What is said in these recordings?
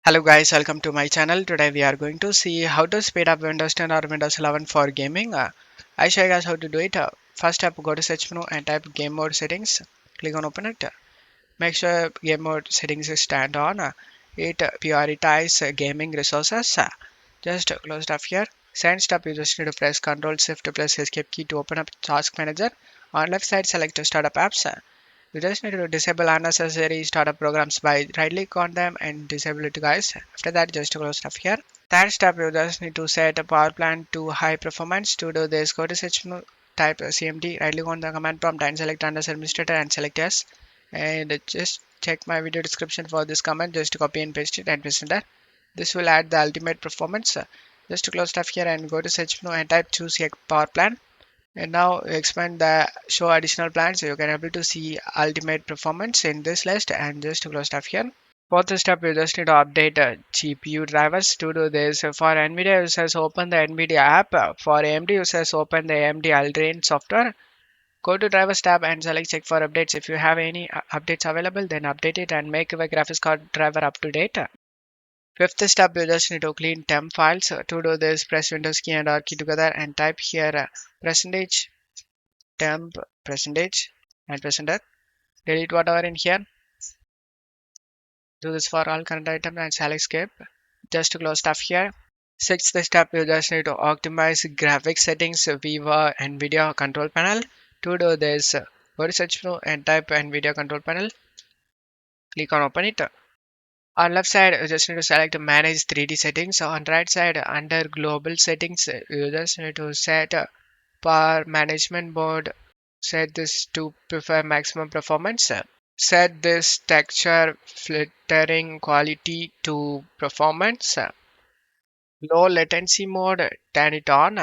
Hello guys, welcome to my channel. Today we are going to see how to speed up Windows 10 or Windows 11 for gaming. I show you guys how to do it. First up, go to search menu and type game mode settings. Click on open it. Make sure game mode settings is turned on. It prioritize gaming resources. Just close it up here. Second step, you just need to press Ctrl Shift plus Escape key to open up Task Manager. On left side, select Startup Apps. You just need to disable unnecessary startup programs by right click on them and disable it guys. After that just close stuff here. Third step, you just need to set a power plant to high performance. To do this, go to search menu, type CMD, right click on the command prompt and select under administrator and select yes. And just check my video description for this command. Just copy and paste it and paste it there. This will add the ultimate performance. Just to close stuff here and go to search menu and type choose a power plant. And now expand the show additional plans so you can able to see ultimate performance in this list and just close stuff here. Fourth step, you just need to update GPU drivers. To do this, for NVIDIA users, open the NVIDIA app. For AMD users, open the AMD Aldrain software. Go to drivers tab and select check for updates. If you have any updates available, then update it and make your graphics card driver up to date. Fifth step, you just need to clean temp files. To do this, press Windows key and R key together and type here percentage temp percentage and press enter. Delete whatever in here. Do this for all current items and select escape. Just to close stuff here. Sixth step, you just need to optimize graphics settings via NVIDIA control panel. To do this, go to search menu and type NVIDIA control panel. Click on open it. On left side, you just need to select manage 3D settings. On right side, under global settings, you just need to set power management mode. Set this to prefer maximum performance. Set this texture filtering quality to performance. Low latency mode, turn it on.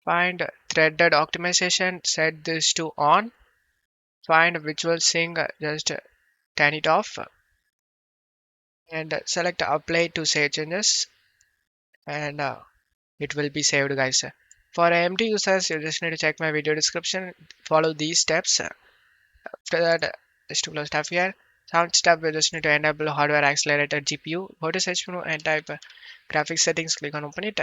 Find threaded optimization, set this to on. Find visual sync, just turn it off. And select apply to save changes. And it will be saved guys. For AMD users, you just need to check my video description. Follow these steps. After that, just to close tab here. Sound step, we just need to enable hardware accelerated GPU. Go to search menu and type graphics settings. Click on open it.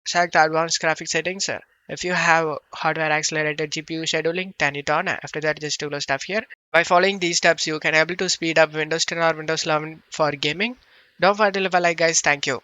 Select advanced graphics settings. If you have hardware accelerated GPU scheduling, turn it on. After that, just to close tab here. By following these steps, you can able to speed up Windows 10 or Windows 11 for gaming. Don't forget to leave a like guys. Thank you.